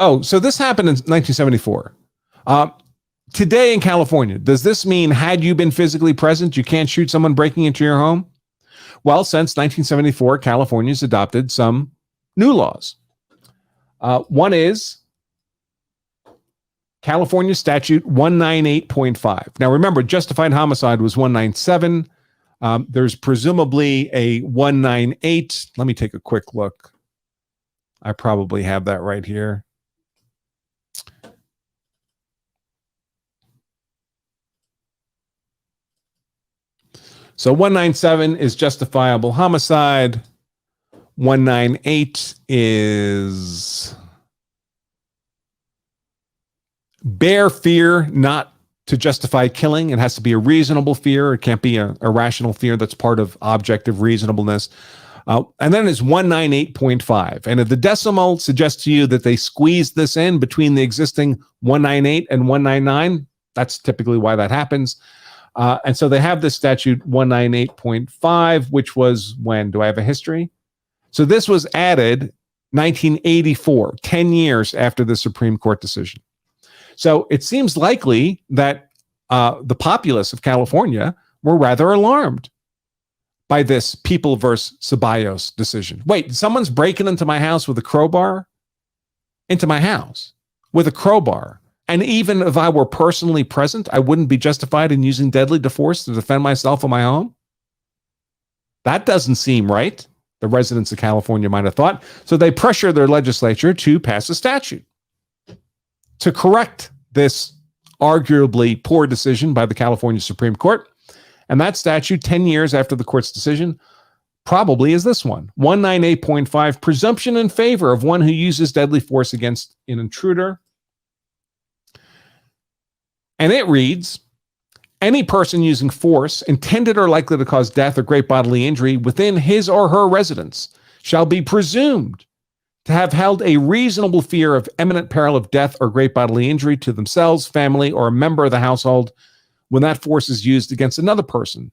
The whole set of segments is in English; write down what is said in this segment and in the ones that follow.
Oh, so this happened in 1974. Today in California, does this mean had you been physically present, you can't shoot someone breaking into your home? Well, since 1974, California's adopted some new laws. One is California Statute 198.5. Now, remember, justified homicide was 197. There's presumably a 198. Let me take a quick look. I probably have that right here. So 197 is justifiable homicide. 198 is bare fear not to justify killing. It has to be a reasonable fear. It can't be a irrational fear that's part of objective reasonableness. And then it's 198.5. And if the decimal suggests to you that they squeezed this in between the existing 198 and 199, that's typically why that happens. And so they have this statute 198.5, which was when? Do I have a history? So this was added 1984, 10 years after the Supreme Court decision. So it seems likely that the populace of California were rather alarmed by this People versus Ceballos decision. Wait, someone's breaking into my house with a crowbar? Into my house with a crowbar. And even if I were personally present, I wouldn't be justified in using deadly force to defend myself in my home? That doesn't seem right, the residents of California might have thought. So they pressure their legislature to pass a statute to correct this arguably poor decision by the California Supreme Court. And that statute, 10 years after the court's decision, probably is this one, 198.5, presumption in favor of one who uses deadly force against an intruder. And it reads, any person using force intended or likely to cause death or great bodily injury within his or her residence shall be presumed to have held a reasonable fear of imminent peril of death or great bodily injury to themselves, family, or a member of the household when that force is used against another person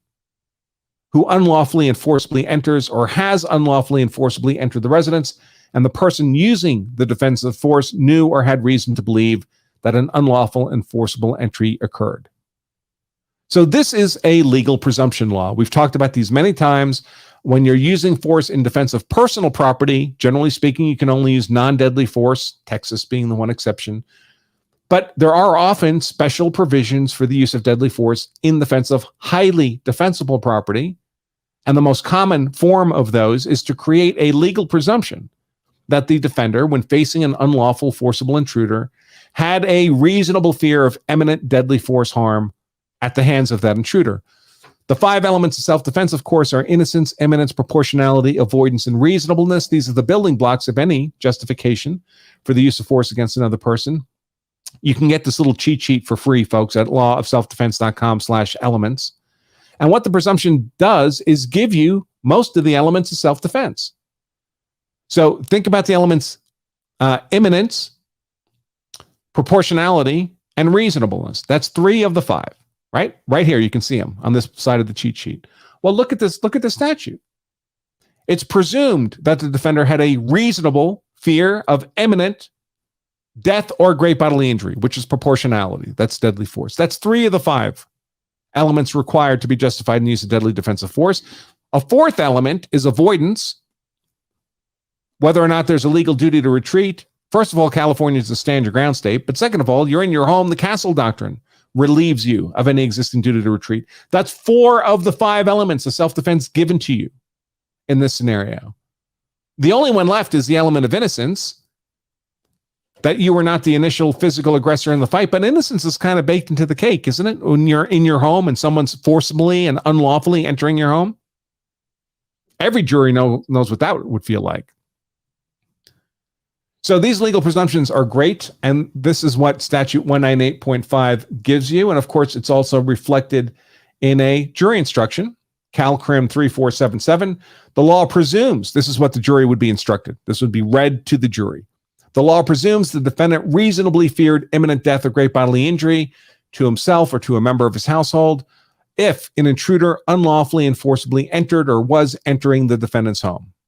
who unlawfully and forcibly enters or has unlawfully and forcibly entered the residence, and the person using the defensive force knew or had reason to believe that an unlawful and forcible entry occurred. So this is a legal presumption law. We've talked about these many times. When you're using force in defense of personal property, generally speaking, you can only use non-deadly force, Texas being the one exception. But there are often special provisions for the use of deadly force in defense of highly defensible property. And the most common form of those is to create a legal presumption that the defender, when facing an unlawful, forcible intruder, had a reasonable fear of imminent deadly force harm at the hands of that intruder. The 5 elements of self-defense, of course, are innocence, imminence, proportionality, avoidance, and reasonableness. These are the building blocks of any justification for the use of force against another person. You can get this little cheat sheet for free, folks, at lawofselfdefense.com/elements. And what the presumption does is give you most of the elements of self-defense. So think about the elements, imminence, proportionality, and reasonableness. That's 3 of the 5, right? Right here, you can see them on this side of the cheat sheet. Well, look at this. Look at the statute. It's presumed that the defender had a reasonable fear of imminent death or great bodily injury, which is proportionality. That's deadly force. That's 3 of the 5 elements required to be justified in use of deadly defensive force. A 4th element is avoidance, whether or not there's a legal duty to retreat. First of all, California is a stand your ground state. But second of all, you're in your home. The castle doctrine relieves you of any existing duty to retreat. That's 4 of the 5 elements of self-defense given to you in this scenario. The only one left is the element of innocence, that you were not the initial physical aggressor in the fight. But innocence is kind of baked into the cake, isn't it? When you're in your home and someone's forcibly and unlawfully entering your home. Every jury knows what that would feel like. So these legal presumptions are great, and this is what Statute 198.5 gives you. And of course, it's also reflected in a jury instruction, Cal Crim 3477. The law presumes, this is what the jury would be instructed. This would be read to the jury. The law presumes the defendant reasonably feared imminent death or great bodily injury to himself or to a member of his household if an intruder unlawfully and forcibly entered or was entering the defendant's home.